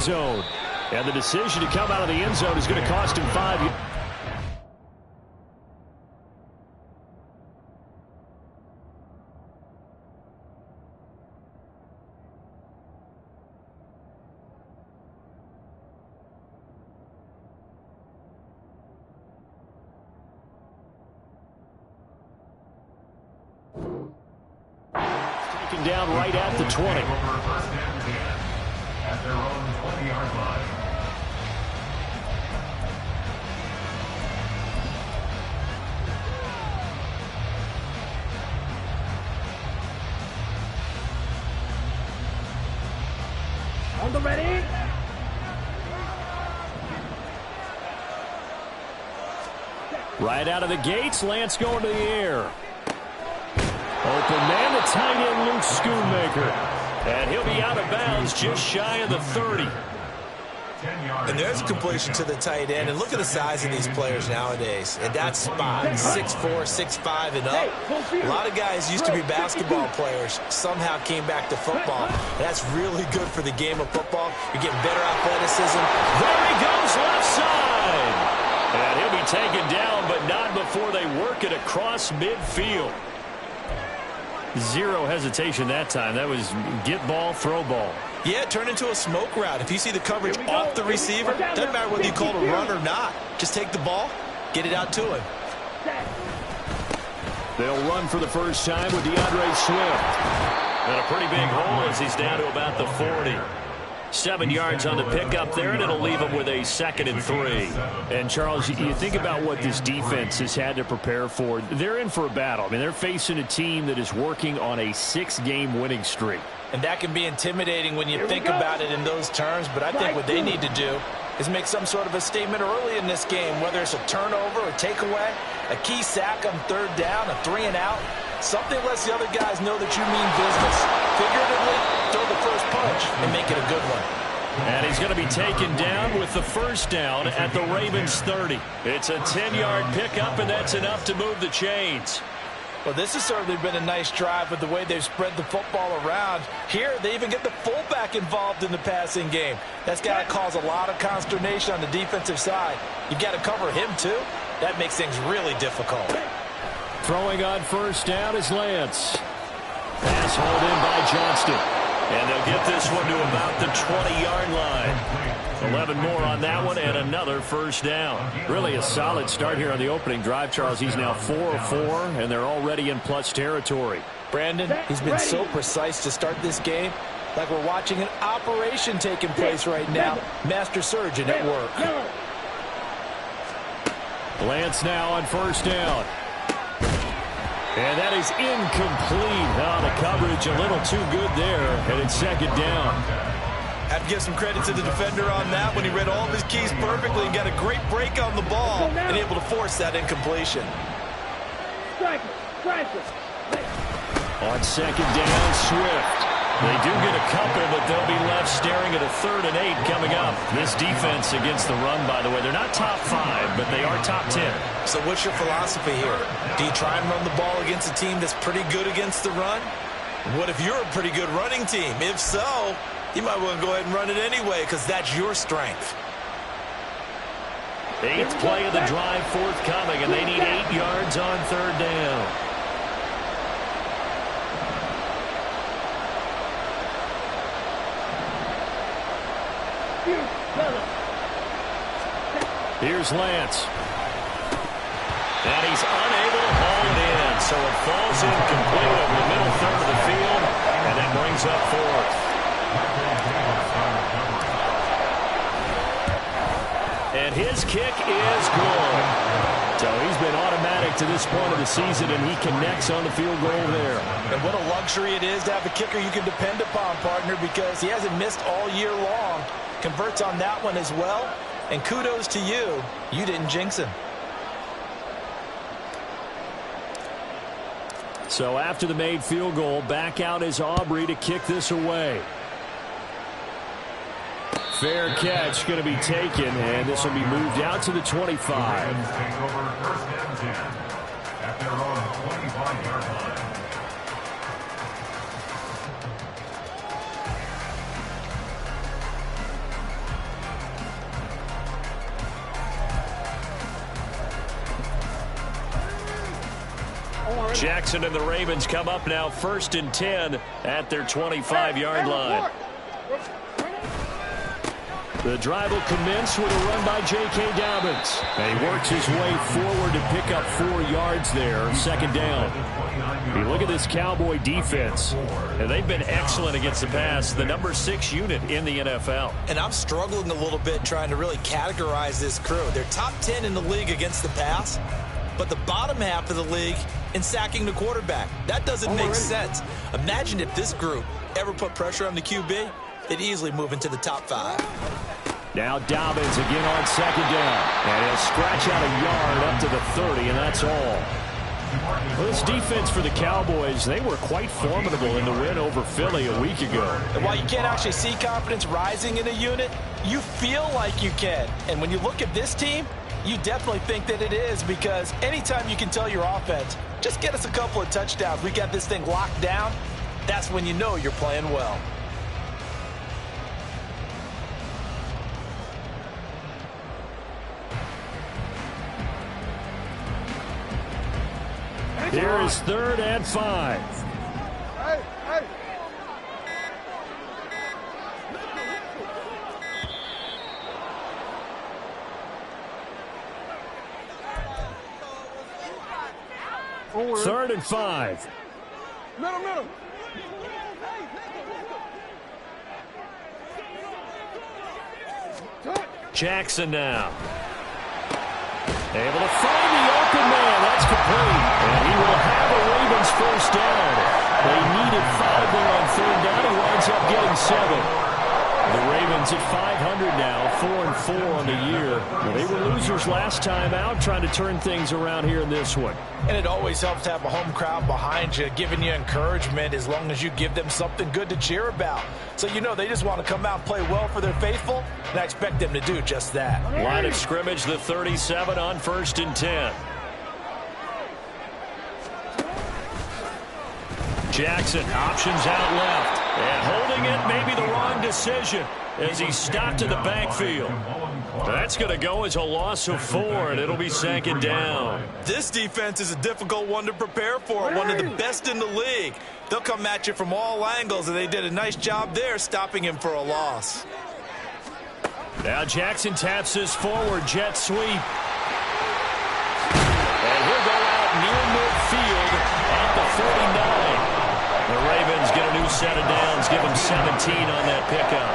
zone. And the decision to come out of the end zone is going to cost him 5 yards. Taken down right at the 20. At their own 20-yard line. On the ready. Right out of the gates, Lance going to the air. Open man, the tight end, Luke Schoonmaker. And he'll be out of bounds just shy of the 30. And there's a completion to the tight end. And look at the size of these players nowadays. And that spot, 6'4", 6'5", and up. A lot of guys used to be basketball players, somehow came back to football. That's really good for the game of football. You're getting better athleticism. There he goes, left side. And he'll be taken down, but not before they work it across midfield. Zero hesitation that time. That was get ball, throw ball. Yeah, it turned into a smoke route. If you see the coverage off the receiver, doesn't matter whether you call it a run or not. Just take the ball, get it out to him. They'll run for the first time with DeAndre Swift. And a pretty big hole as he's down to about the 40. 7 yards on the pickup there, and it'll leave him with a 2nd and 3. And, Charles, you think about what this defense has had to prepare for. They're in for a battle. I mean, they're facing a team that is working on a 6-game winning streak. And that can be intimidating when you think about it in those terms, but I think what they need to do is make some sort of a statement early in this game, whether it's a turnover or takeaway, a key sack on 3rd down, a 3-and-out. Something lets the other guys know that you mean business. Figuratively, throw the first punch and make it a good one. And he's going to be taken down with the first down at the Ravens 30. It's a 10-yard pickup, and that's enough to move the chains. Well, this has certainly been a nice drive with the way they've spread the football around. Here, they even get the fullback involved in the passing game. That's got to cause a lot of consternation on the defensive side. You've got to cover him, too. That makes things really difficult. Throwing on first down is Lance. Pass hauled in by Johnston. And they'll get this one to about the 20-yard line. 11 more on that one and another first down. Really a solid start here on the opening drive, Charles. He's now 4 of 4, and they're already in plus territory. Brandon, he's been so precise to start this game, like we're watching an operation taking place right now. Master surgeon at work. Lance now on first down. And that is incomplete. Oh, the coverage a little too good there, and it's 2nd down. Have to give some credit to the defender on that when he read all of his keys perfectly and got a great break on the ball and able to force that incompletion. On 2nd down, Swift. They do get a couple, but they'll be left staring at a 3rd and 8 coming up. This defense against the run, by the way, they're not top 5, but they are top 10. So what's your philosophy here? Do you try and run the ball against a team that's pretty good against the run? What if you're a pretty good running team? If so, you might want to go ahead and run it anyway because that's your strength. 8th play of the drive forthcoming, and they need 8 yards on 3rd down. Here's Lance. And he's unable to haul it in. So it falls incomplete over the middle 3rd of the field. And that brings up 4th. And his kick is good. So he's been automatic to this point of the season, and he connects on the field goal there. And what a luxury it is to have a kicker you can depend upon, partner, because he hasn't missed all year long. Converts on that one as well. And kudos to you. You didn't jinx him. So after the made field goal, back out is Aubrey to kick this away. Fair catch going to be taken, and this will be moved out to the 25. Take over 1st and 10 at their own 25-yard line. Jackson and the Ravens come up now 1st and 10 at their 25-yard line. The drive will commence with a run by J.K. Dobbins. And he works his way forward to pick up 4 yards there, 2nd down. You look at this Cowboy defense, and they've been excellent against the pass, the number 6 unit in the NFL. And I'm struggling a little bit trying to really categorize this crew. They're top 10 in the league against the pass, but the bottom half of the league in sacking the quarterback. That doesn't make sense. Imagine if this group ever put pressure on the QB, they'd easily move into the top 5. Now Dobbins again on 2nd down. And he'll scratch out a yard up to the 30, and that's all. Well, this defense for the Cowboys, they were quite formidable in the win over Philly a week ago. And while you can't actually see confidence rising in a unit, you feel like you can. And when you look at this team, you definitely think that it is, because anytime you can tell your offense, just get us a couple of touchdowns, we got this thing locked down, that's when you know you're playing well. Here is 3rd and 5. Hey, hey. Third and 5. Middle. Jackson now. Able to find the open man. That's complete. And he will have a Ravens 1st down. They needed 5 there on 3rd down. He winds up getting 7. The Ravens at 500 now, 4-4 on the year. Well, they were losers last time out, trying to turn things around here in this one. And it always helps to have a home crowd behind you, giving you encouragement as long as you give them something good to cheer about. So you know they just want to come out and play well for their faithful, and I expect them to do just that. Line of scrimmage, the 37 on 1st and 10. Jackson options out left. And holding it may be the wrong decision as he's stopped in the backfield. That's going to go as a loss of 4, and it'll be 2nd down. This defense is a difficult one to prepare for, one of the best in the league. They'll come at you from all angles, and they did a nice job there stopping him for a loss. Now Jackson taps his forward jet sweep. And he'll go out near midfield at the 49. The Ravens get a new set of downs, give them 17 on that pickup.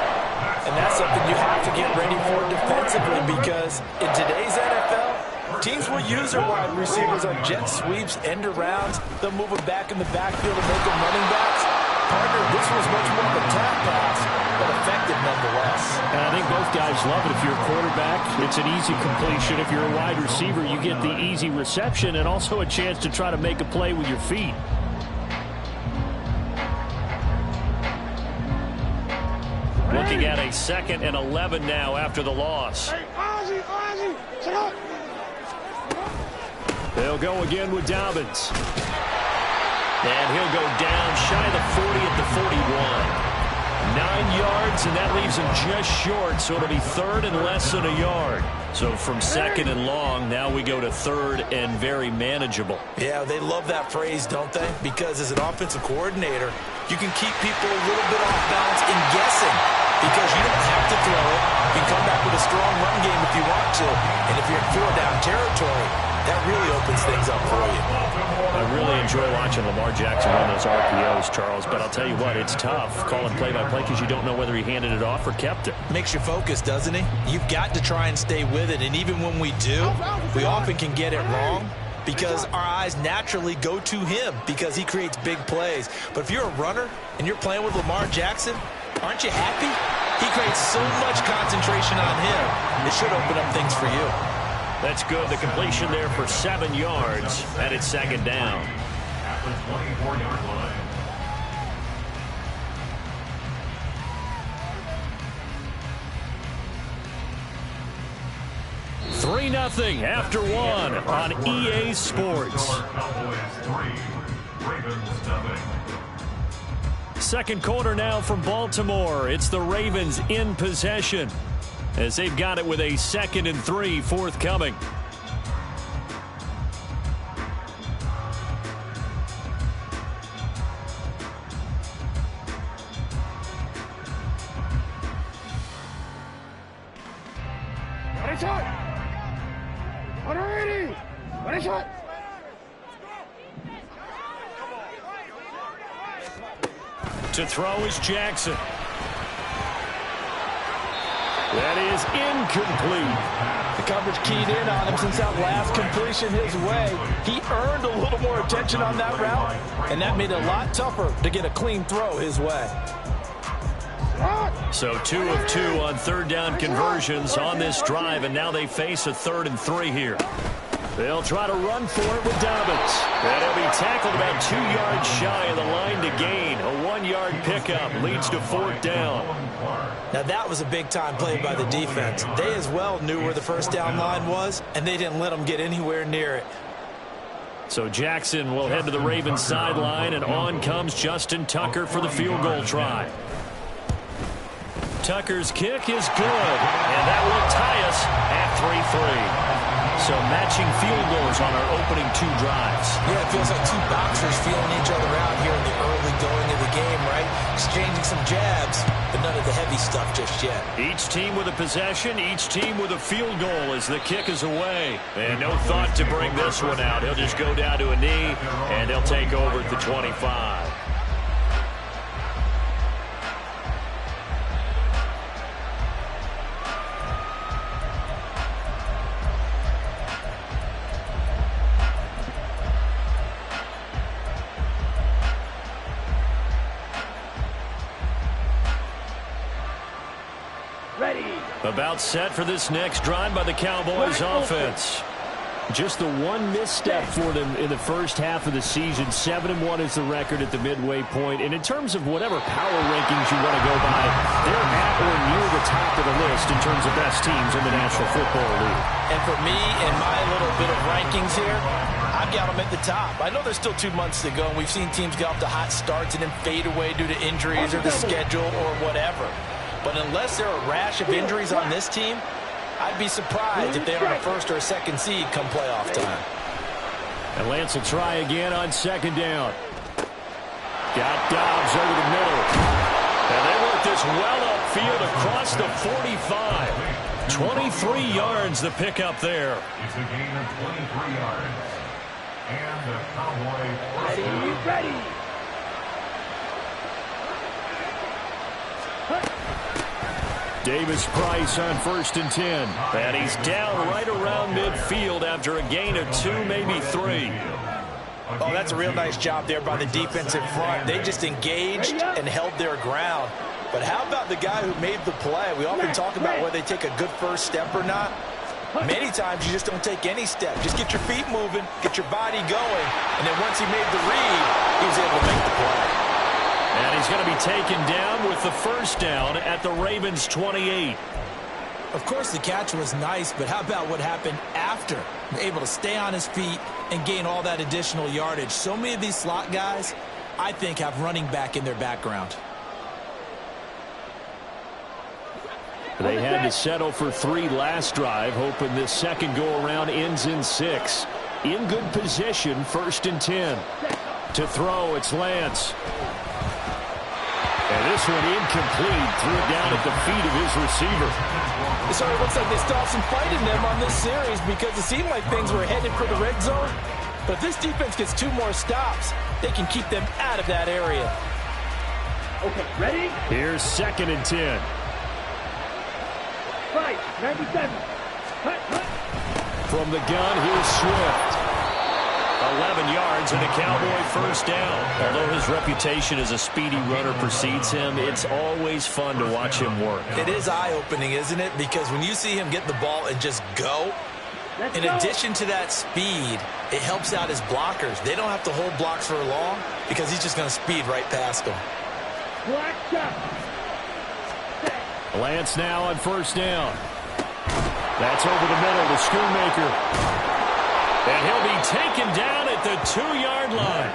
And that's something you have to get ready for defensively, because in today's NFL, teams will use their wide receivers on jet sweeps, end arounds. They'll move them back in the backfield and make them running backs. Partner, this was much more of a tap pass, but effective nonetheless. And I think both guys love it. If you're a quarterback, it's an easy completion. If you're a wide receiver, you get the easy reception and also a chance to try to make a play with your feet. Looking at a 2nd and 11 now after the loss. They'll go again with Dobbins. And he'll go down shy of the 40 at the 41. 9 yards, and that leaves him just short, so it'll be 3rd and less than a yard. So from 2nd and long, now we go to 3rd and very manageable. Yeah, they love that phrase, don't they? Because as an offensive coordinator, you can keep people a little bit off balance and guessing, because you don't have to throw it. You can come back with a strong run game if you want to. And if you're in 4-down territory, that really opens things up for you. I really enjoy watching Lamar Jackson run those RPOs, Charles, but I'll tell you what, it's tough calling play-by-play because you don't know whether he handed it off or kept it. Makes you focus, doesn't he? You've got to try and stay with it, and even when we do, we often can get it wrong because our eyes naturally go to him because he creates big plays. But if you're a runner and you're playing with Lamar Jackson, aren't you happy? He creates so much concentration on him. It should open up things for you. That's good. The completion there for 7 yards, and it's 2nd down. At the 24-yard line. 3-0 after 1 on EA Sports. Cowboys 3, Ravens 0. Second quarter now from Baltimore. It's the Ravens in possession as they've got it with a 2nd and 3 forthcoming. To throw is Jackson. That is incomplete. The coverage keyed in on him since that last completion his way. He earned a little more attention on that route, and that made it a lot tougher to get a clean throw his way. So 2 of 2 on third down conversions on this drive, and now they face a 3rd and 3 here. They'll try to run for it with Dobbins. And he'll be tackled about 2 yards shy of the line to gain. A 1-yard pickup leads to 4th down. Now that was a big-time play by the defense. They as well knew where the first down line was, and they didn't let them get anywhere near it. So Jackson will head to the Ravens sideline, and on comes Justin Tucker for the field goal try. Tucker's kick is good, and that will tie us at 3-3. So matching field goals on our opening 2 drives. Yeah, it feels like 2 boxers feeling each other out here in the early going of the game, right? Exchanging some jabs, but none of the heavy stuff just yet. Each team with a possession, each team with a field goal as the kick is away. And no thought to bring this one out. He'll just go down to a knee, and he'll take over at the 25. About set for this next drive by the Cowboys offense. Just the one misstep for them in the first half of the season. 7-1 is the record at the midway point. And in terms of whatever power rankings you want to go by, they're at or near the top of the list in terms of best teams in the National Football League. And for me, in my little bit of rankings here, I've got them at the top. I know there's still 2 months to go, and we've seen teams get off to hot starts and then fade away due to injuries or the schedule or whatever. But unless there are a rash of injuries on this team, I'd be surprised if they're on a 1st or a 2nd seed come playoff time. And Lance will try again on 2nd down. Got Dobbs over the middle. And they work this well upfield across the 45. 23 yards the pickup there. It's a gain of 23 yards. And the Cowboys. Ready. Davis Price on 1st and 10. And he's down right around midfield after a gain of 2, maybe 3. Oh, that's a real nice job there by the defensive front. They just engaged and held their ground. But how about the guy who made the play? We often talk about whether they take a good first step or not. Many times you just don't take any step. Just get your feet moving, get your body going, and then once he made the read, he was able to make the play. And he's going to be taken down with the 1st down at the Ravens' 28. Of course, the catch was nice, but how about what happened after? Able to stay on his feet and gain all that additional yardage. So many of these slot guys, I think, have running back in their background. They had to settle for 3 last drive, hoping this second go-around ends in 6. In good position, 1st and 10. To throw, it's Lance. And this one incomplete. Threw it down at the feet of his receiver. It sort of looks like they still have some fight in them on this series because it seemed like things were headed for the red zone. But if this defense gets 2 more stops, they can keep them out of that area. Okay, ready? Here's 2nd and 10. Right, 97. From the gun, here's Swift. 11 yards and a Cowboy 1st down. Although his reputation as a speedy runner precedes him, it's always fun to watch him work. It is eye-opening, isn't it? Because when you see him get the ball and just go, in addition to that speed, it helps out his blockers. They don't have to hold blocks for long because he's just going to speed right past them. Lance now on 1st down. That's over the middle to Schoonmaker. And he'll be taken down at the 2-yard line.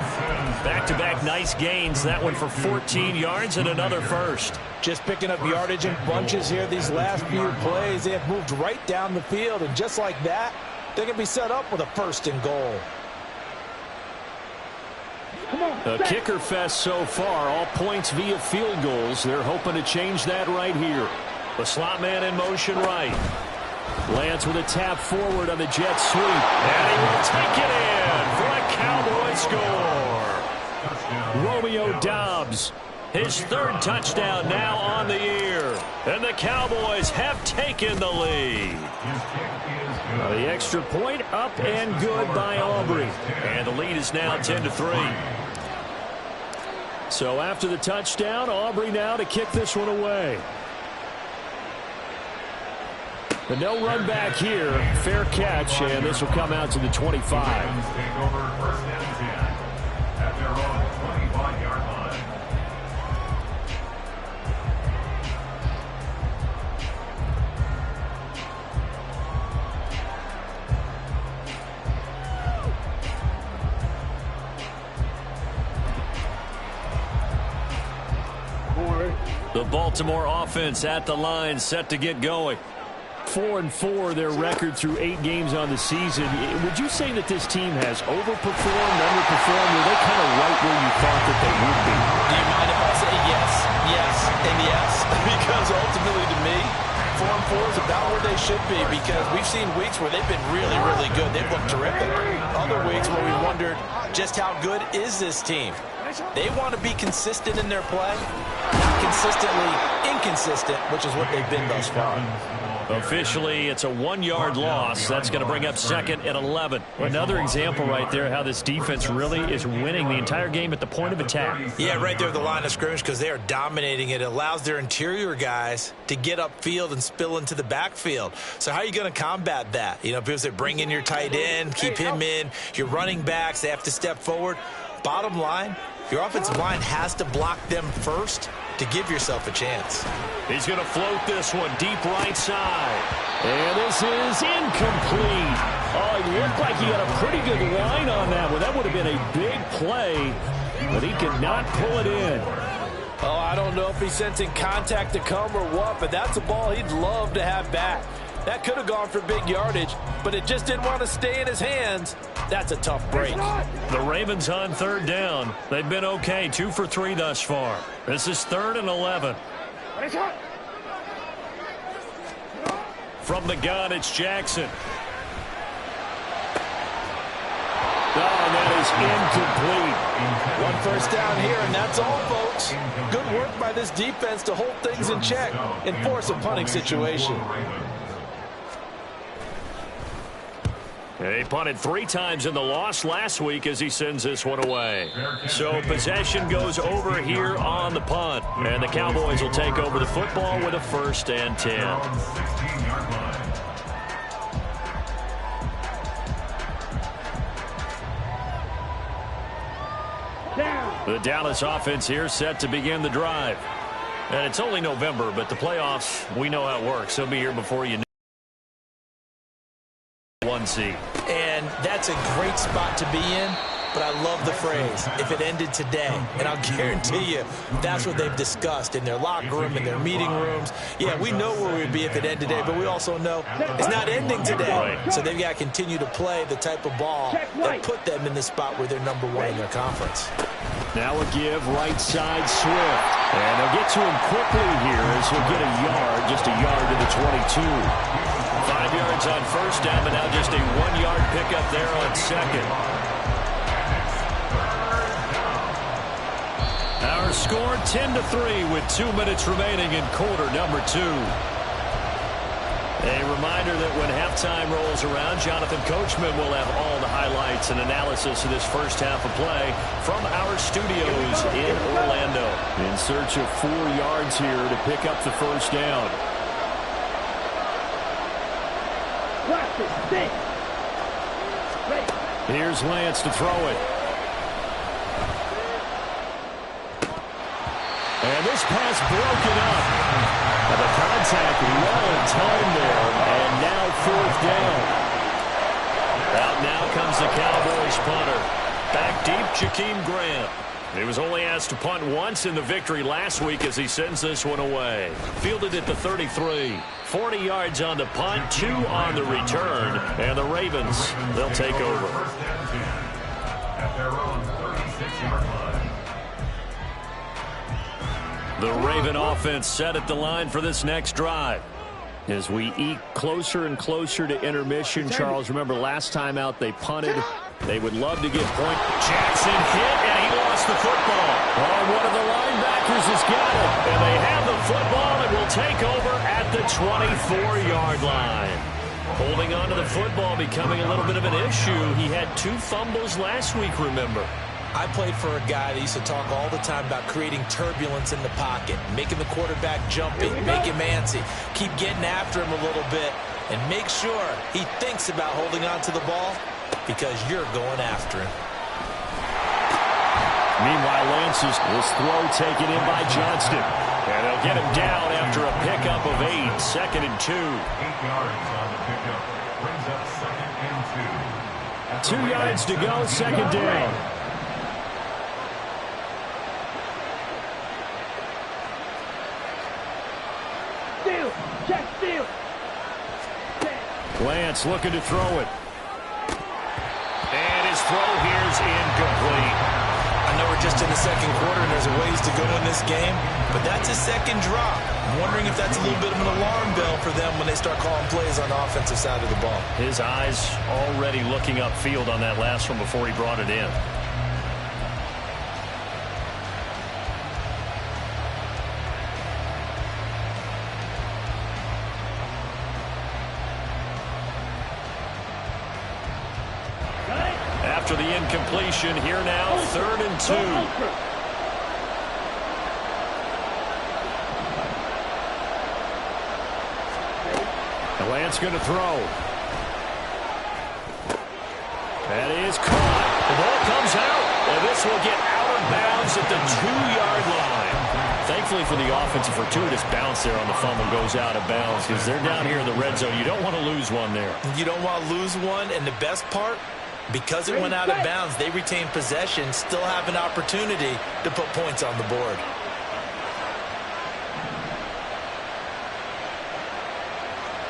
Back-to-back nice gains. That one for 14 yards and another 1st. Just picking up yardage in bunches here these last few plays. They have moved right down the field, and just like that, they're going to be set up with a 1st and goal. A kicker fest so far. All points via field goals. They're hoping to change that right here. The slot man in motion right. Lance with a tap forward on the jet sweep. And he will take it in for a Cowboy score. Romeo Doubs, his third touchdown now on the year. And the Cowboys have taken the lead. The extra point up and good by Aubrey. And the lead is now 10-3. So after the touchdown, Aubrey now to kick this one away. But no run back here. Fair catch, and this will come out to the 25. The Baltimore offense at the line, set to get going. 4-4 their record through 8 games on the season. Would you say that this team has overperformed, underperformed, or are they kind of right where you thought that they would be? Do you mind if I say yes, yes, and yes? Because ultimately to me, 4-4 is about where they should be, because we've seen weeks where they've been really, really good. They've looked terrific. Other weeks where we wondered just how good is this team. They want to be consistent in their play, not consistently inconsistent, which is what they've been thus far. Officially, it's a 1-yard loss. That's going to bring up second and 11. Another example right there how this defense really is winning the entire game at the point of attack. Yeah, right there at the line of scrimmage, because they are dominating it. It allows their interior guys to get upfield and spill into the backfield. So how are you going to combat that? You know, because they bring in your tight end, keep him in, your running backs, they have to step forward. Bottom line, your offensive line has to block them first to give yourself a chance. He's going to float this one deep right side. And this is incomplete. Oh, it looked like he got a pretty good line on that one. That would have been a big play, but he could not pull it in. Oh, I don't know if he's sensing contact to come or what, but that's a ball he'd love to have back. That could have gone for big yardage, but it just didn't want to stay in his hands. That's a tough break. The Ravens on third down. They've been okay, 2 for 3 thus far. This is 3rd and 11. From the gun, it's Jackson. Oh, that is incomplete. One first down here, and that's all, folks. Good work by this defense to hold things in check and force a punting situation. He punted 3 times in the loss last week as he sends this one away. So possession goes over here on the punt. And the Cowboys will take over the football with a 1st and 10. The Dallas offense here set to begin the drive. And it's only November, but the playoffs, we know how it works. They'll be here before you know. 1 seed. And that's a great spot to be in, but I love the phrase, if it ended today. And I'll guarantee you that's what they've discussed in their locker room, in their meeting rooms. Yeah, we know where we'd be if it ended today, but we also know it's not ending today. Right. So they've got to continue to play the type of ball that put them in the spot where they're number 1 in their conference. Now a give right side Swift. And they'll get to him quickly here as he'll get a yard, just a yard to the 22. 5 yards on first down, but now just a 1-yard pickup there on second. Our score 10-3 with 2 minutes remaining in quarter number 2. A reminder that when halftime rolls around, Jonathan Coachman will have all the highlights and analysis of this first half of play from our studios in Orlando. In search of 4 yards here to pick up the first down. Here's Lance to throw it. And this pass broken up. And the contact well in time there. And now 4th down. Out now comes the Cowboys punter. Back deep, Jakeem Grant. He was only asked to punt once in the victory last week as he sends this one away. Fielded at the 33. 40 yards on the punt, 2 on the return. And the Ravens, they'll take over. At their own 36-yard line. The Raven offense set at the line for this next drive. As we eke closer and closer to intermission, Charles, remember last time out they punted. They would love to get point. Jackson hit, and he lost the football. Oh, one of the linebackers has got it. And they have the football and will take over at the 24-yard line. Holding on to the football becoming a little bit of an issue. He had 2 fumbles last week, remember. I played for a guy that used to talk all the time about creating turbulence in the pocket, making the quarterback jumpy, make him antsy, keep getting after him a little bit, and make sure he thinks about holding on to the ball because you're going after him. Meanwhile, Lance's this throw taken in by Johnston. And they'll get him down after a pickup of 8, 2nd and 2. 8 yards on the pickup. Brings up 2nd and 2. 2 yards to go, 2nd down. Lance looking to throw it. And his throw here's incomplete. I know we're just in the second quarter and there's a ways to go in this game, but that's his second drop. I'm wondering if that's a little bit of an alarm bell for them when they start calling plays on the offensive side of the ball. His eyes already looking upfield on that last one before he brought it in. After the incompletion, here now, 3rd and 2. And Lance going to throw. That is caught. The ball comes out, and this will get out of bounds at the 2-yard line. Thankfully for the offense, a fortuitous bounce there on the fumble goes out of bounds because they're down here in the red zone. You don't want to lose one there. You don't want to lose one, and the best part, because it went out of bounds, they retain possession, still have an opportunity to put points on the board.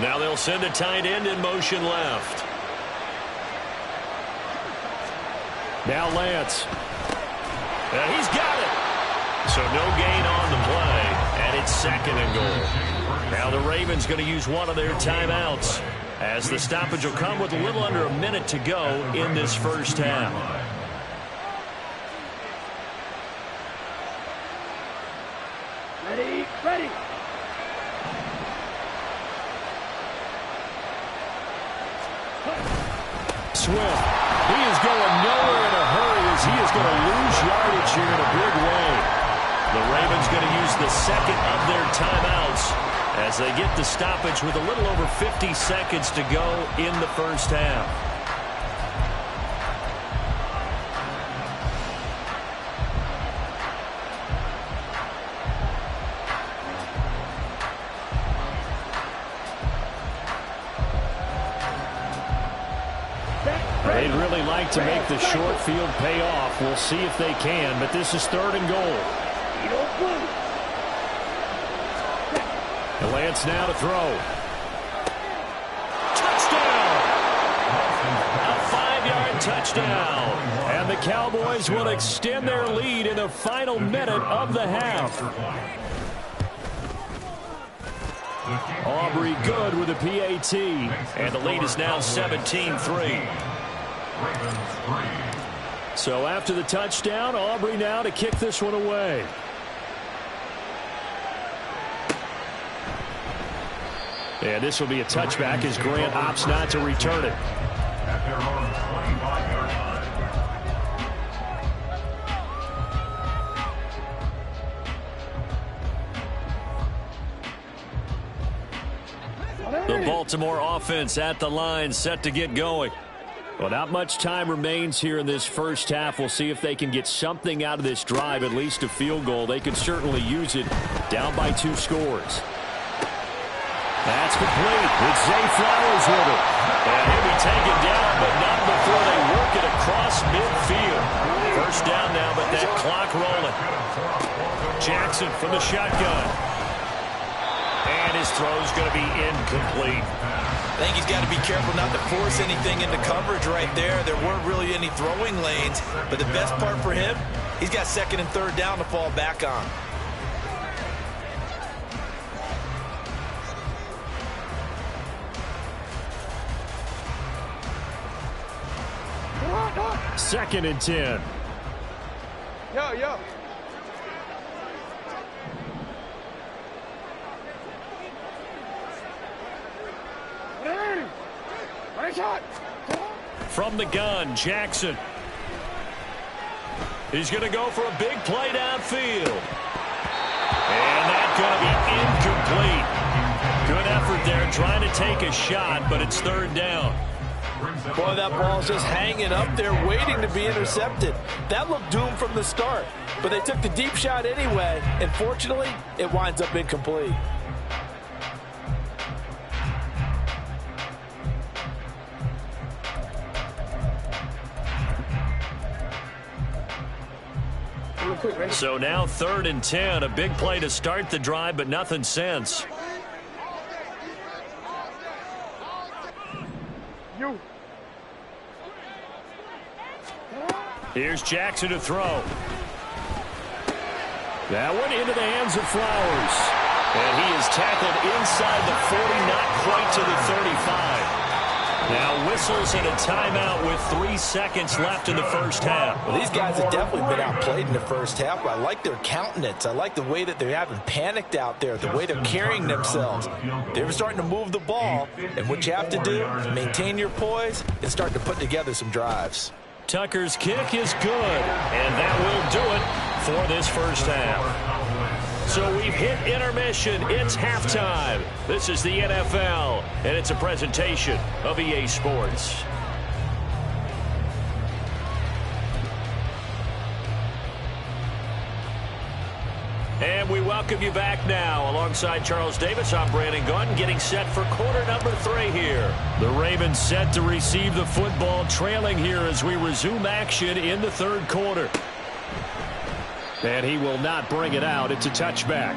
Now they'll send a tight end in motion left. Now Lance. And he's got it. So no gain on the play, and it's 2nd and goal. Now the Ravens going to use one of their timeouts, as the stoppage will come with a little under a minute to go in this first half. Ready. Swift. He is going nowhere in a hurry as he is going to lose yardage here in a big way. The Ravens going to use the 2nd of their timeouts as they get the stoppage with a little over 50 seconds to go in the first half. They'd really like to make the short field pay off. We'll see if they can, but this is 3rd and goal. And Lance now to throw. Touchdown! A 5-yard touchdown. And the Cowboys will extend their lead in the final minute of the half. Aubrey good with a PAT. And the lead is now 17-3. So after the touchdown, Aubrey now to kick this one away. And this will be a touchback as Grant opts not to return it. At their own 25-yard line. The Baltimore offense at the line, set to get going. Well, not much time remains here in this first half. We'll see if they can get something out of this drive, at least a field goal. They could certainly use it down by 2 scores. That's complete with Zay Flowers with it. And he'll be taken down, but not before they work it across midfield. First down now, but that clock rolling. Jackson from the shotgun. And his throw's going to be incomplete. I think he's got to be careful not to force anything into coverage right there. There weren't really any throwing lanes, but the best part for him, he's got 2nd and 3rd down to fall back on. 2nd and 10. Yo. From the gun, Jackson. He's going to go for a big play downfield. And that's going to be incomplete. Good effort there trying to take a shot, but it's 3rd down. Boy, that ball's just hanging up there waiting to be intercepted. That looked doomed from the start, but they took the deep shot anyway, and fortunately, it winds up incomplete. So now 3rd and 10, a big play to start the drive, but nothing since. Here's Jackson to throw. That one into the hands of Flowers. And he is tackled inside the 40, not quite to the 35. Now whistles and a timeout with 3 seconds left in the first half. Well, these guys have definitely been outplayed in the first half. I like their countenance. I like the way that they haven't panicked out there, the way they're carrying themselves. They're starting to move the ball, and what you have to do is maintain your poise and start to put together some drives. Tucker's kick is good, and that will do it for this first half. So we've hit intermission. It's halftime. This is the NFL, and it's a presentation of EA Sports. And we welcome you back now. Alongside Charles Davis, I'm Brandon Gunn, getting set for quarter number 3 here. The Ravens set to receive the football, trailing here as we resume action in the 3rd quarter. And he will not bring it out. It's a touchback.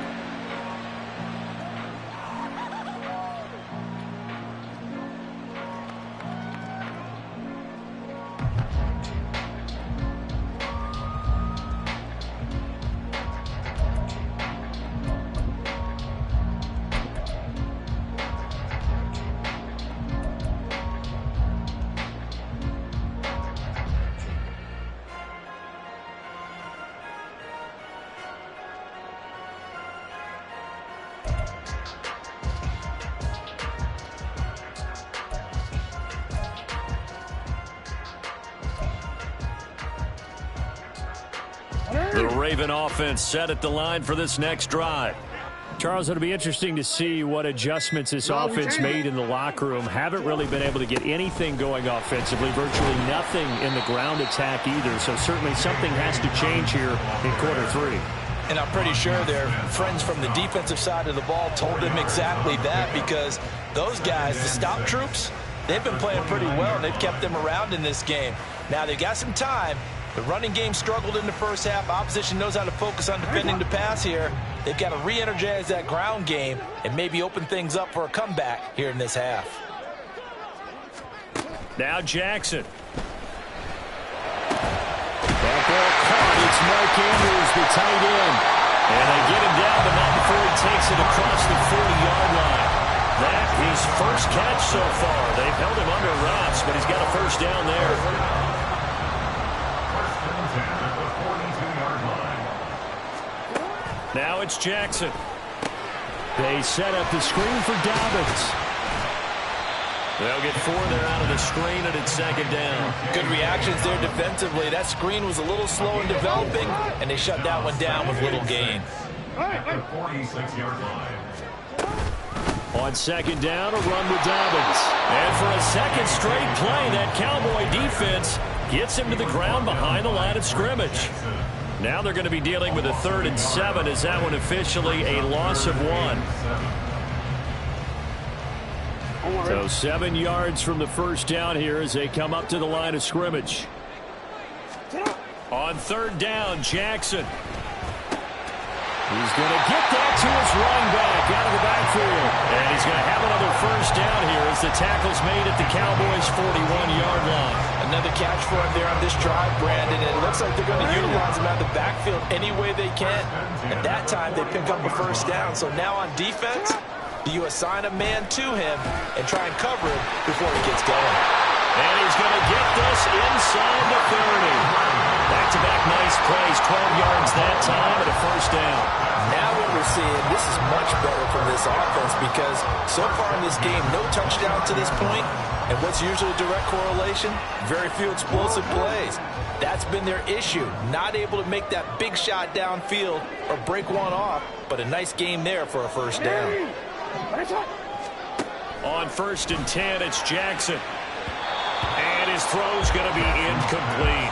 The Raven offense set at the line for this next drive. Charles, it'll be interesting to see what adjustments this offense made in the locker room. Haven't really been able to get anything going offensively, virtually nothing in the ground attack either. So certainly something has to change here in quarter 3. And I'm pretty sure their friends from the defensive side of the ball told them exactly that, because those guys, the stop troops, they've been playing pretty well, and they've kept them around in this game. Now, they've got some time. The running game struggled in the first half. Opposition knows how to focus on defending the pass here. They've got to re-energize that ground game and maybe open things up for a comeback here in this half. Now Jackson. That ball caught. It's Mark Andrews, the tight end. And they get him down, but not before he takes it across the 40-yard line. That his first catch so far. They've held him under wraps, but he's got a first down there. Now it's Jackson. They set up the screen for Dobbins. They'll get 4 there out of the screen, and it's 2nd down. Good reactions there defensively. That screen was a little slow in developing, and they shut that one down with little gain. On 2nd down, a run with Dobbins. And for a second straight play, that Cowboy defense gets him to the ground behind the line of scrimmage. Now they're going to be dealing with a 3rd and 7 as that one officially a loss of 1. So 7 yards from the first down here as they come up to the line of scrimmage. On 3rd down, Jackson. He's going to get that to his running back out of the backfield. And he's going to have another first down here as the tackle's made at the Cowboys' 41-yard line. Another catch for him there on this drive, Brandon. And it looks like they're going to utilize him out of the backfield any way they can. At that time, they pick up a first down. So now on defense, Do you assign a man to him and try and cover him before he gets going? And he's going to get this inside the 30. Back-to-back nice plays, 12 yards that time and a first down. Now what we're seeing, this is much better from this offense because so far in this game, no touchdown to this point. And what's usually a direct correlation? Very few explosive plays. That's been their issue. Not able to make that big shot downfield or break one off, but a nice game there for a first down. On 1st and 10, it's Jackson. And his throw's going to be incomplete.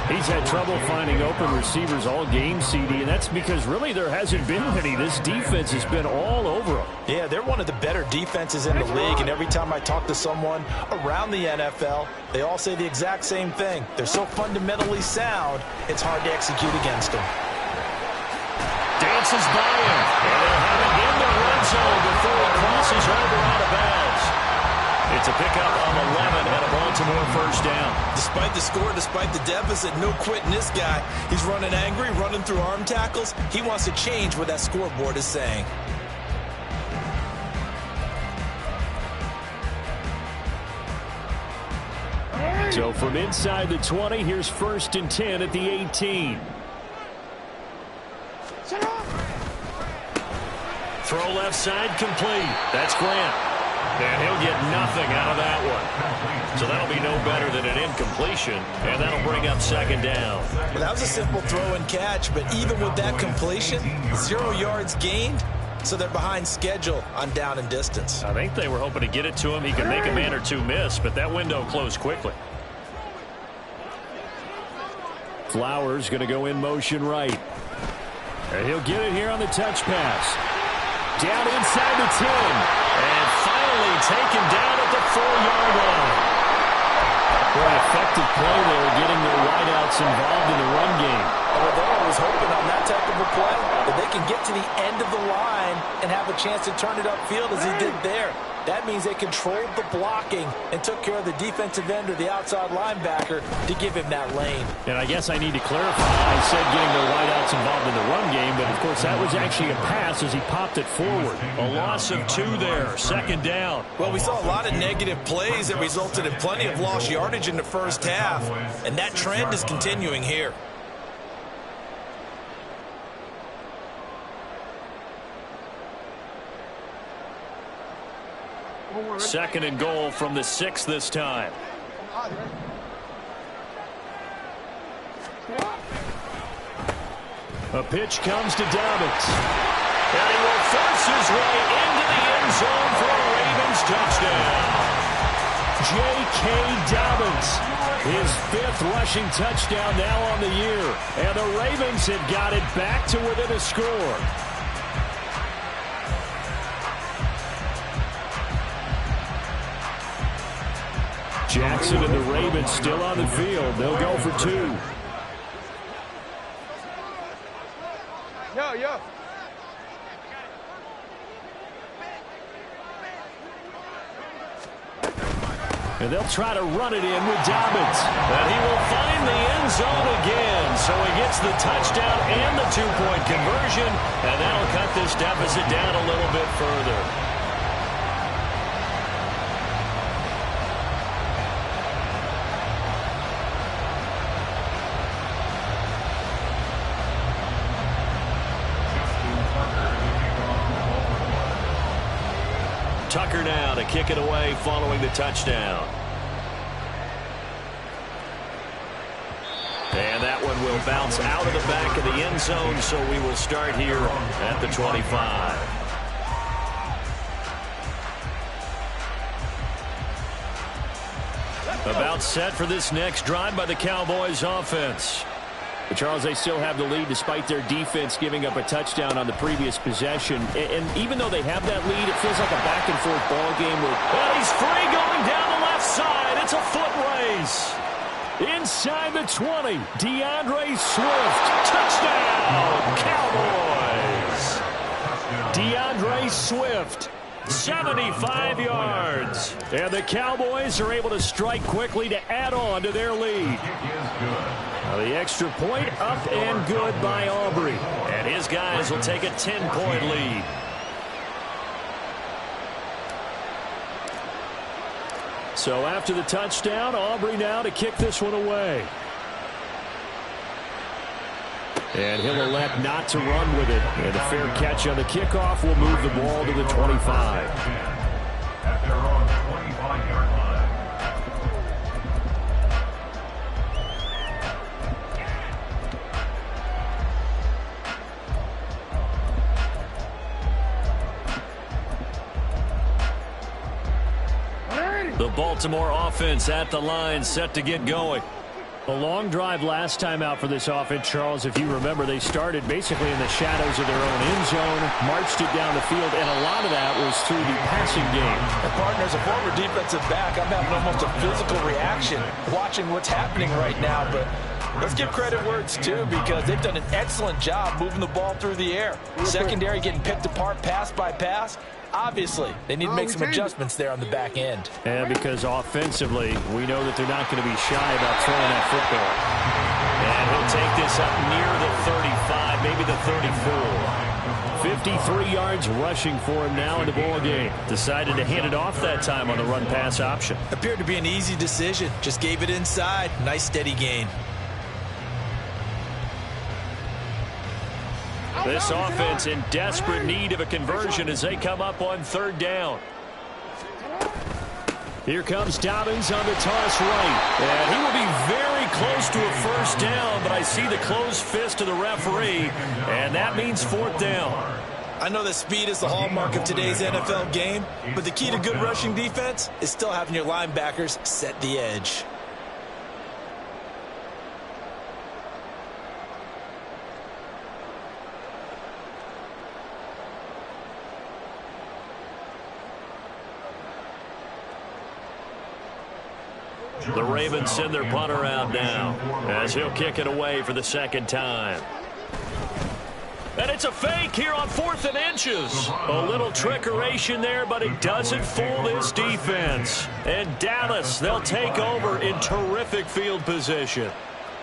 He's had trouble finding open receivers all game, CD, and that's because really there hasn't been any. This defense has been all over him. Yeah, they're one of the better defenses in the league, and every time I talk to someone around the NFL, they all say the exact same thing. They're so fundamentally sound, it's hard to execute against them. Dances by him, and they'll have it in the red zone before he crosses over out of bounds. It's a pickup on 11 and a Baltimore first down. Despite the score, despite the deficit, no quitting this guy. He's running angry, running through arm tackles. He wants to change what that scoreboard is saying. So from inside the 20, here's 1st and 10 at the 18. Throw left side complete. That's Grant. And he'll get nothing out of that one. So that'll be no better than an incompletion, and that'll bring up 2nd down. Well, that was a simple throw and catch, but even with that completion, 0 yards gained, so they're behind schedule on down and distance. I think they were hoping to get it to him. He could make a man or two miss, but that window closed quickly. Flowers going to go in motion right. And he'll get it here on the touch pass. Down inside the 10. And finally taken down at the 4-yard line. Boy, effective play there, getting their wideouts involved in the run game. Well, they're always hoping on that type of a play that they can get to the end of the line and have a chance to turn it upfield as he did there. That means they controlled the blocking and took care of the defensive end or the outside linebacker to give him that lane. And I guess I need to clarify. I said getting their wideouts involved in the run game, but of course that was actually a pass as he popped it forward. A loss of 2 there, 2nd down. Well, we saw a lot of negative plays that resulted in plenty of lost yardage in the first half, and that trend is continuing here. Second and goal from the 6 this time. A pitch comes to Dobbins. And he will force his way into the end zone for a Ravens touchdown. J.K. Dobbins, his 5th rushing touchdown now on the year. And the Ravens have got it back to within a score. Jackson and the Ravens still on the field. They'll go for 2. Yo. And they'll try to run it in with Dobbins. And he will find the end zone again. So he gets the touchdown and the 2-point conversion. And that'll cut this deficit down a little bit further. Tucker now to kick it away following the touchdown. And that one will bounce out of the back of the end zone, so we will start here at the 25. About set for this next drive by the Cowboys offense. But Charles, they still have the lead despite their defense giving up a touchdown on the previous possession. And even though they have that lead, it feels like a back-and-forth ball game. Well, he's free going down the left side. It's a foot race. Inside the 20, DeAndre Swift. Touchdown, Cowboys. DeAndre Swift, 75 yards. And the Cowboys are able to strike quickly to add on to their lead. Now the extra point up and good by Aubrey. And his guys will take a 10-point lead. So after the touchdown, Aubrey now to kick this one away. And he'll elect not to run with it. And a fair catch on the kickoff will move the ball to the 25. At their own 25-yard line. The Baltimore offense at the line, set to get going. A long drive last time out for this offense, Charles. If you remember, they started basically in the shadows of their own end zone, marched it down the field, and a lot of that was through the passing game. And partner, as a former defensive back, I'm having almost a physical reaction watching what's happening right now. But let's give credit where it's due, because they've done an excellent job moving the ball through the air. Secondary getting picked apart pass by pass. Obviously, they need to make some adjustments there on the back end. And because offensively, we know that they're not going to be shy about throwing that football. And he'll take this up near the 35, maybe the 34. 53 yards rushing for him now in the ball game. Decided to hand it off that time on the run-pass option. Appeared to be an easy decision. Just gave it inside. Nice steady gain. This offense in desperate need of a conversion as they come up on third down. Here comes Dobbins on the toss right. And he will be very close to a first down, but I see the closed fist of the referee, and that means fourth down. I know that speed is the hallmark of today's NFL game, but the key to good rushing defense is still having your linebackers set the edge. The Ravens send their punter out now as he'll kick it away for the second time. And it's a fake here on 4th and inches. A little trickeration there, but it doesn't fool this defense. And Dallas, they'll take over in terrific field position.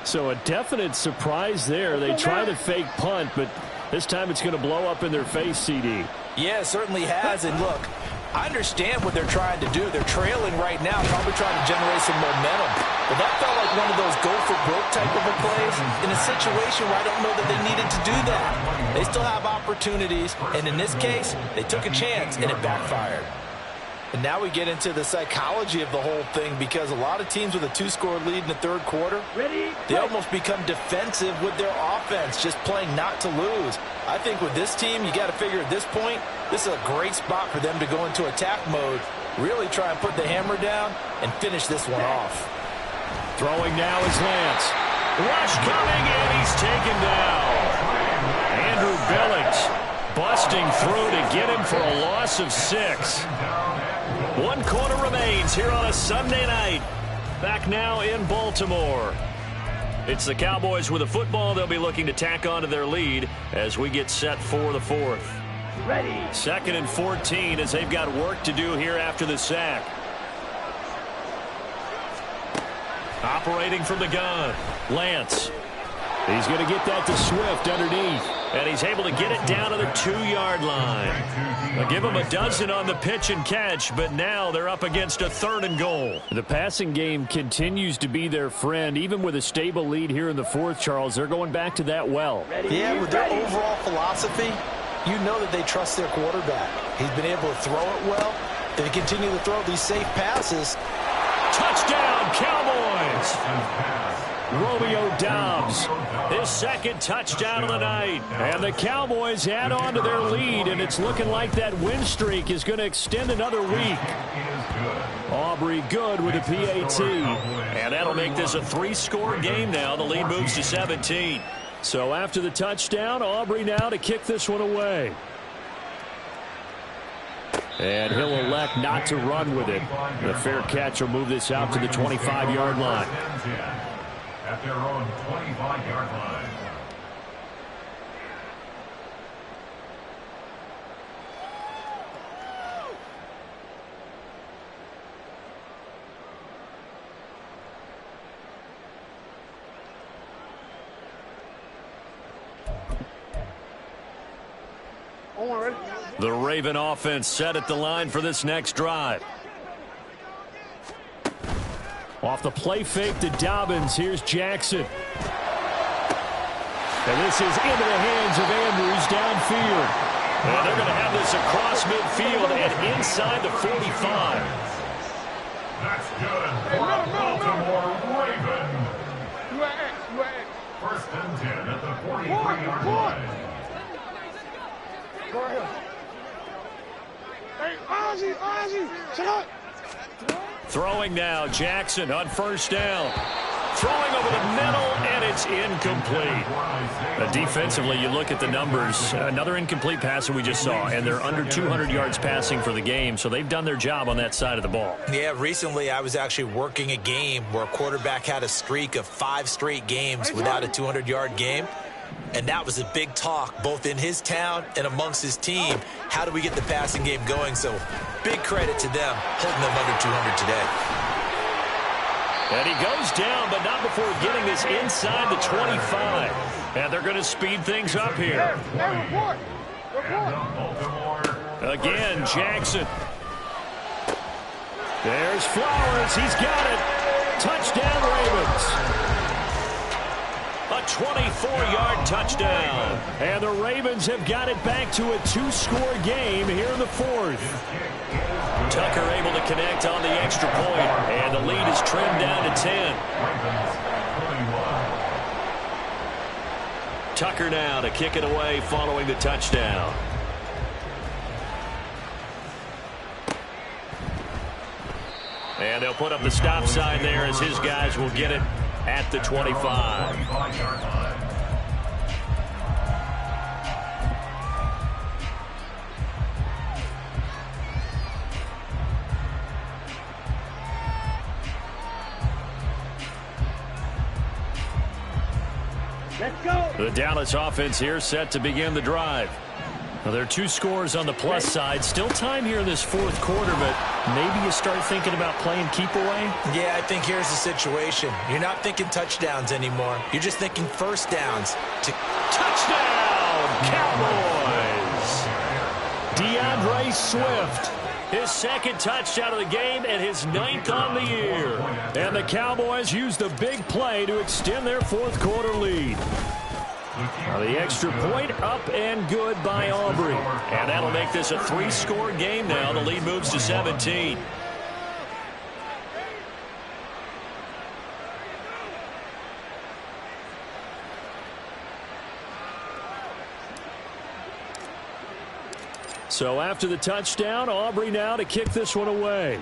So a definite surprise there. They try the fake punt, but this time it's going to blow up in their face, CD. Yeah, it certainly has. And look, I understand what they're trying to do. They're trailing right now, probably trying to generate some momentum. But that felt like one of those go-for-broke type of a plays in a situation where I don't know that they needed to do that. They still have opportunities, and in this case, they took a chance, and it backfired. And now we get into the psychology of the whole thing, because a lot of teams with a 2-score lead in the third quarter, they almost become defensive with their offense, just playing not to lose. I think with this team, you got to figure at this point, this is a great spot for them to go into attack mode, really try and put the hammer down and finish this one off. Throwing now is Lance. Rush coming, and he's taken down. Andrew Billings busting through to get him for a loss of 6. 1 quarter remains here on a Sunday night. Back now in Baltimore. It's the Cowboys with the football. They'll be looking to tack on to their lead as we get set for the 4th. Ready. 2nd and 14 as they've got work to do here after the sack. Operating from the gun, Lance. He's going to get that to Swift underneath. And he's able to get it down to the 2-yard line. They'll give him a dozen on the pitch and catch, but now they're up against a 3rd and goal. The passing game continues to be their friend. Even with a stable lead here in the 4th, Charles, they're going back to that well. Yeah, with their overall philosophy, you know that they trust their quarterback. He's been able to throw it well. They continue to throw these safe passes. Touchdown, Cowboys! Romeo Doubs, his 2nd touchdown of the night. And the Cowboys add on to their lead, and it's looking like that win streak is going to extend another week. Aubrey good with a PAT. And that'll make this a 3-score game now. The lead moves to 17. So after the touchdown, Aubrey now to kick this one away. And he'll elect not to run with it. The fair catch will move this out to the 25-yard line. At their own 25-yard line. The Raven offense set at the line for this next drive. Off the play fake to Dobbins, here's Jackson. And this is into the hands of Andrews downfield. And they're going to have this across midfield and inside the 45. That's good for Baltimore Raven. First and 10 at the 43-yard line. Go ahead. Hey, Ozzie, shut up. Throwing now, Jackson on first down. Throwing over the middle, and it's incomplete. Defensively, you look at the numbers. Another incomplete pass that we just saw, and they're under 200 yards passing for the game, so they've done their job on that side of the ball. Yeah, recently I was actually working a game where a quarterback had a streak of 5 straight games without a 200-yard game. And that was a big talk, both in his town and amongst his team. How do we get the passing game going? So big credit to them holding them under 200 today. And he goes down, but not before getting this inside the 25. And they're going to speed things up here. Again, Jackson. There's Flowers. He's got it. Touchdown, Ravens. A 24-yard touchdown. And the Ravens have got it back to a 2-score game here in the 4th. Tucker able to connect on the extra point, and the lead is trimmed down to 10. Tucker now to kick it away following the touchdown. And they'll put up the stop sign there as his guys will get it at the 25. Let's go. The Dallas offense here set to begin the drive. Well, there are 2 scores on the plus side. Still time here in this 4th quarter, but maybe you start thinking about playing keep away? Yeah, I think here's the situation. You're not thinking touchdowns anymore. You're just thinking first downs. Touchdown, Cowboys! DeAndre Swift. His 2nd touchdown of the game and his 9th on the year. And the Cowboys use the big play to extend their 4th quarter lead. Now the extra point up and good by Aubrey. And that'll make this a 3-score game now. The lead moves to 17. So after the touchdown, Aubrey now to kick this one away.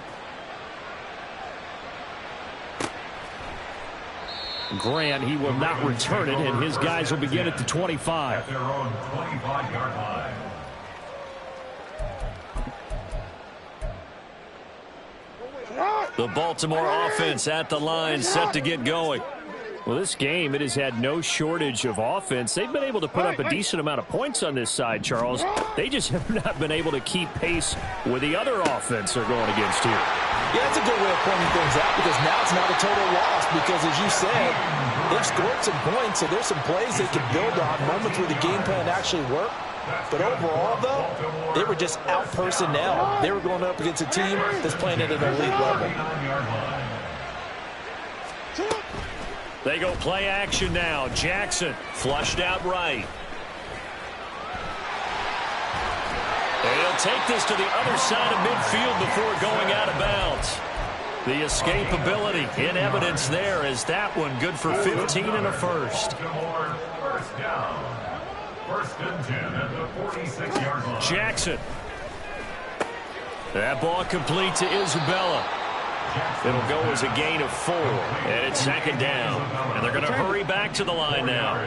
Grant, he will not return it, and his guys will begin at the 25. At their own 25-yard line. The Baltimore offense at the line, set to get going. Well, this game, it has had no shortage of offense. They've been able to put up a decent amount of points on this side, Charles. They just have not been able to keep pace with the other offense they're going against here. Yeah, that's a good way of pointing things out because now it's not a total loss because, as you said, they've scored some points, so there's some plays they can build on, moments where the game plan actually worked. But overall, though, they were just out personnel. They were going up against a team that's playing at an elite level. They go play action now. Jackson flushed out right. And he'll take this to the other side of midfield before going out of bounds. The escapability in evidence there as that one good for 15 and a first. First down. First and 10 at the 46-yard line. Jackson. That ball complete to Isabella. It'll go as a gain of 4, and it's 2nd down. And they're going to hurry back to the line now.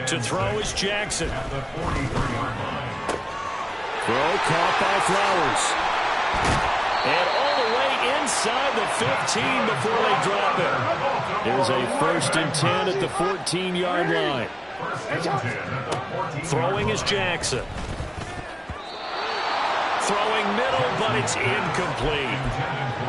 To throw is Jackson. Throw caught by Flowers. And all the way inside the 15 before they drop it. Here's a 1st and 10 at the 14-yard line. Throwing is Jackson. Throwing middle, but it's incomplete.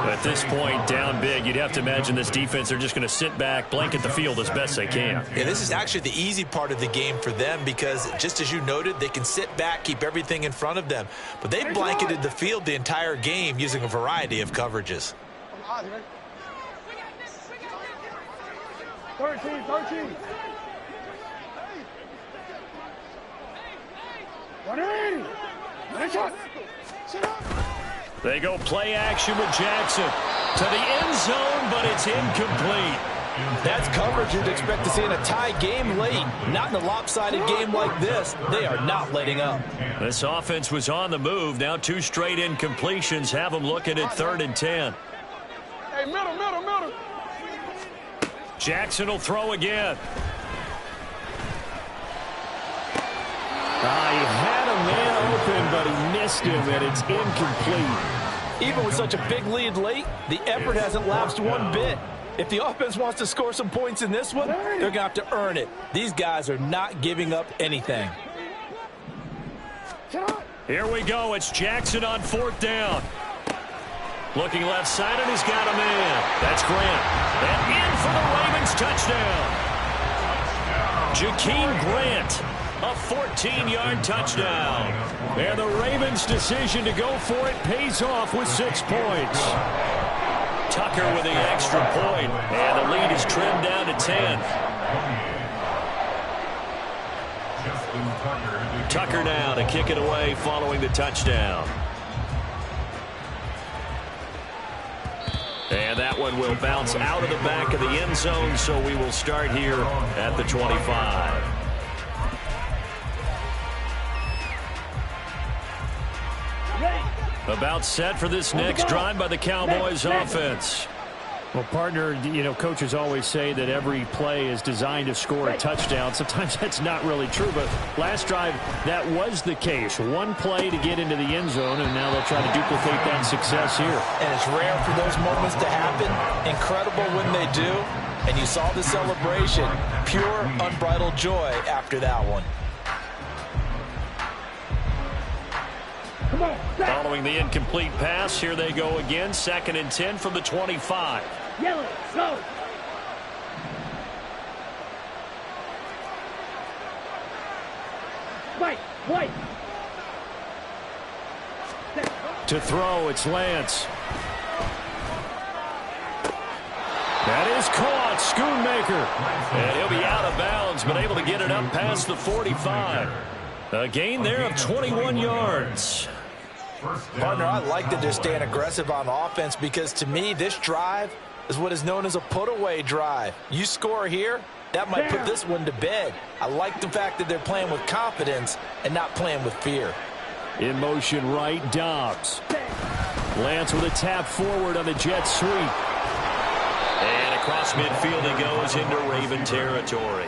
At this point, down big, you'd have to imagine this defense, they're just going to sit back, blanket the field as best they can. Yeah, this is actually the easy part of the game for them because, just as you noted, they can sit back, keep everything in front of them. But they've blanketed the field the entire game using a variety of coverages. Ozzy, ready? 13. 180. Nice shot. Sit up. They go play action with Jackson to the end zone, but it's incomplete. That's coverage you'd expect to see in a tie game late. Not in a lopsided game like this. They are not letting up. This offense was on the move. Now 2 straight incompletions have them looking at 3rd and 10. Hey, middle. Jackson will throw again. He had a man open, but he missed him, and it's incomplete. Even with such a big lead late, the effort hasn't lapsed one bit. If the offense wants to score some points in this one, they're going to have to earn it. These guys are not giving up anything. Here we go. It's Jackson on 4th down. Looking left side, and he's got a man. That's Grant. And in for the Ravens touchdown. Jakeem Grant, a 14-yard touchdown. And the Ravens' decision to go for it pays off with 6 points. Tucker with the extra point, and the lead is trimmed down to 10. Tucker now to kick it away following the touchdown. And that one will bounce out of the back of the end zone, so we will start here at the 25. About set for this next drive by the Cowboys offense. Well, partner, coaches always say that every play is designed to score a touchdown. Sometimes that's not really true, but last drive, that was the case. One play to get into the end zone, and now they'll try to duplicate that success here. And it's rare for those moments to happen. Incredible when they do. And you saw the celebration. Pure, unbridled joy after that one. Following the incomplete pass, here they go again. 2nd and 10 from the 25. Yellow, go. White. To throw, it's Lance. That is caught. Schoonmaker. And he'll be out of bounds, but able to get it up past the 45. A gain there of 21 yards. Partner, I like that they're staying aggressive on offense because, to me, this drive is what is known as a put-away drive. You score here, that might put this one to bed. I like the fact that they're playing with confidence and not playing with fear. In motion right, Dobbs. Lance with a tap forward on the jet sweep. And across midfield he goes into Raven territory.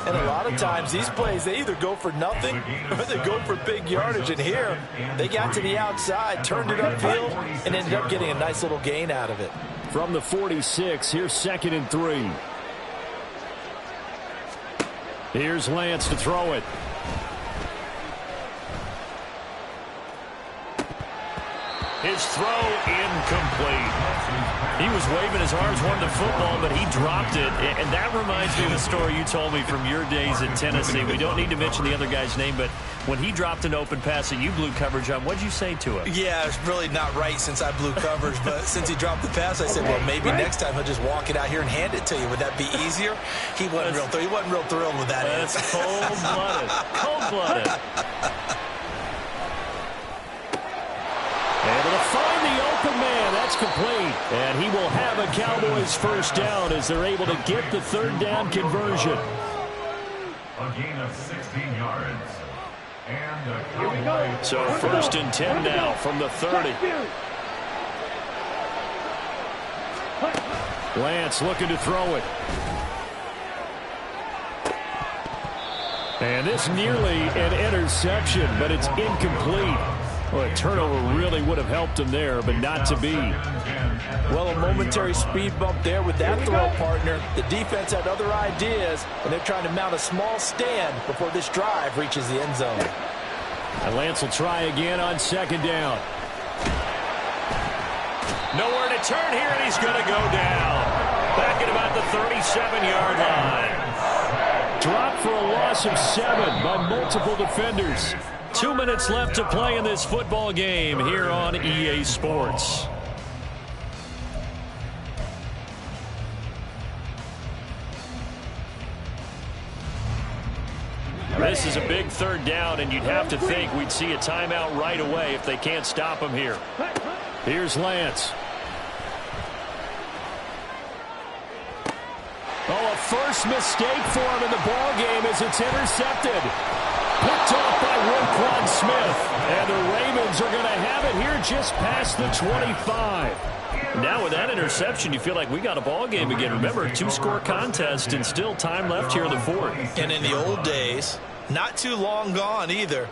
And a lot of times these plays, they either go for nothing or they go for big yardage. And here, they got to the outside, turned it upfield, and ended up getting a nice little gain out of it. From the 46, here's 2nd and 3. Here's Lance to throw it. His throw incomplete. He was waving his arms, wanting the football, but he dropped it. And that reminds me of a story you told me from your days at Tennessee. We don't need to mention the other guy's name, but when he dropped an open pass that you blew coverage on, what did you say to him? Yeah, it's really not right since I blew coverage, but since he dropped the pass, I said, well, maybe next time he'll just walk it out here and hand it to you. Would that be easier? He wasn't real thrilled with that. That's cold-blooded. Cold-blooded. Able to find the open man. That's complete. And he will have a Cowboys first down as they're able to get the 3rd down conversion. A gain of 16 yards. And so 1st and 10 now from the 30. Lance looking to throw it. And this nearly an interception, but it's incomplete. Well, a turnover really would have helped him there, but not to be. Well, a momentary speed bump there with that throw, partner. The defense had other ideas, and they're trying to mount a small stand before this drive reaches the end zone. And Lance will try again on 2nd down. Nowhere to turn here, and he's going to go down. Back at about the 37-yard line. Dropped for a loss of 7 by multiple defenders. 2 minutes left to play in this football game here on EA Sports. This is a big third down, and you'd have to think we'd see a timeout right away if they can't stop him here. Here's Lance. Oh, a first mistake for him in the ball game as it's intercepted. Picked off by Roquan Smith. And the Ravens are going to have it here just past the 25. Now with that interception, you feel like we got a ball game again. Remember, 2-score contest and still time left here in the fourth. And in the old days, not too long gone either.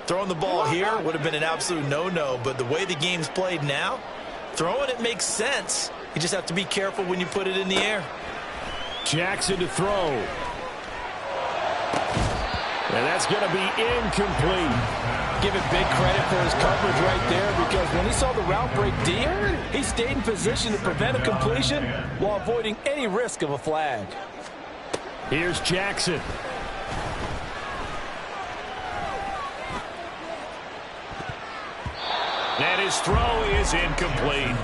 Throwing the ball here would have been an absolute no-no. But the way the game's played now, throwing it makes sense. You just have to be careful when you put it in the air. Jackson to throw. And that's going to be incomplete. Give it big credit for his coverage right there, because when he saw the route break deep, he stayed in position to prevent a completion while avoiding any risk of a flag. Here's Jackson. And his throw is incomplete.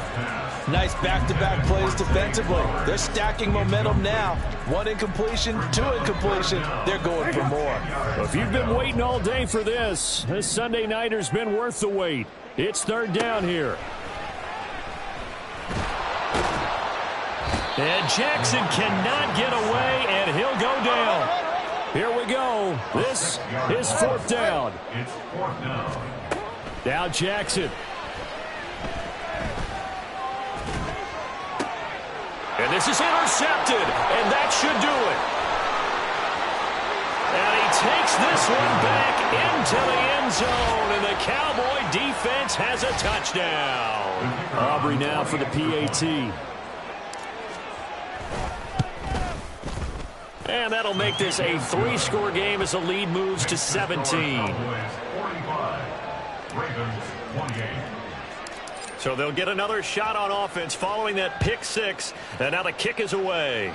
Nice back-to-back plays defensively. They're stacking momentum now. 1 incompletion, 2 incompletion. They're going for more. Well, if you've been waiting all day for this Sunday nighter's been worth the wait. It's third down here. And Jackson cannot get away, and he'll go down. Here we go. This is fourth down. It's fourth down. Now Jackson. And this is intercepted, and that should do it. And he takes this one back into the end zone, and the Cowboy defense has a touchdown. Aubrey now for the PAT. And that'll make this a 3-score game as the lead moves to 17. Ravens, 28. So they'll get another shot on offense following that pick 6. And now the kick is away.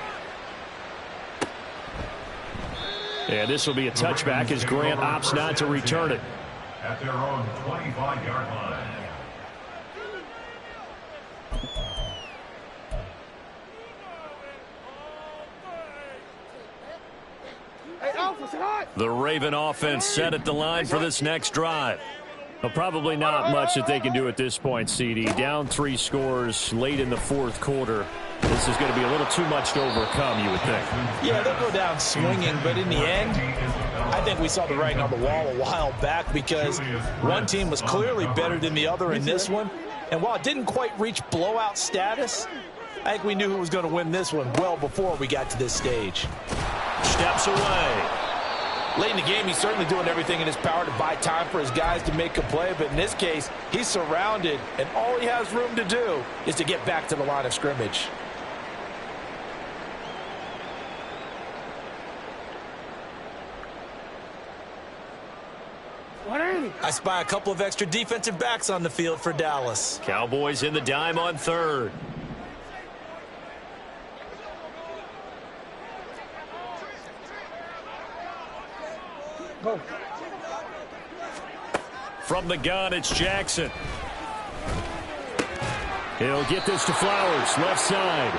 And this will be a touchback as Grant opts not to return it. At their own 25-yard line. The Raven offense set at the line for this next drive. Well, probably not much that they can do at this point, CD. Down 3 scores late in the fourth quarter. This is going to be a little too much to overcome, you would think. Yeah, they'll go down swinging, but in the end, I think we saw the writing on the wall a while back, because one team was clearly better than the other in this one. And while it didn't quite reach blowout status, I think we knew who was going to win this one well before we got to this stage. Steps away. Late in the game, he's certainly doing everything in his power to buy time for his guys to make a play. But in this case, he's surrounded, and all he has room to do is to get back to the line of scrimmage. I spy a couple of extra defensive backs on the field for Dallas. Cowboys in the dime on third. Go. From the gun, it's Jackson. He'll get this to Flowers, left side.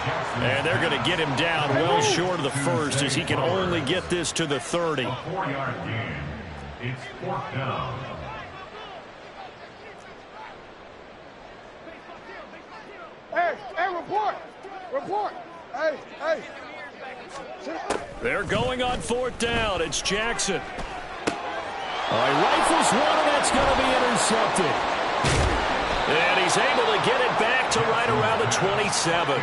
And they're going to get him down well short of the first, as he can only get this to the 30. A 4-yard gain. It's fourth down. Hey, report. Report. Hey. They're going on fourth down. It's Jackson. He rifles one, and that's going to be intercepted. And he's able to get it back to right around the 27.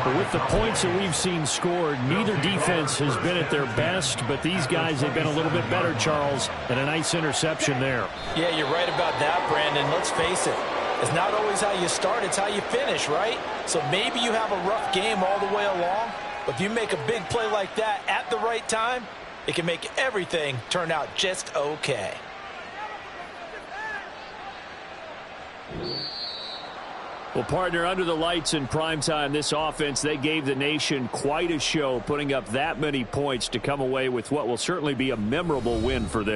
But with the points that we've seen scored, neither defense has been at their best, but these guys have been a little bit better, Charles, and a nice interception there. Yeah, you're right about that, Brandon. Let's face it. It's not always how you start, it's how you finish, right? So maybe you have a rough game all the way along, but if you make a big play like that at the right time, it can make everything turn out just okay. Well, partner, under the lights in primetime, this offense, they gave the nation quite a show, putting up that many points to come away with what will certainly be a memorable win for them.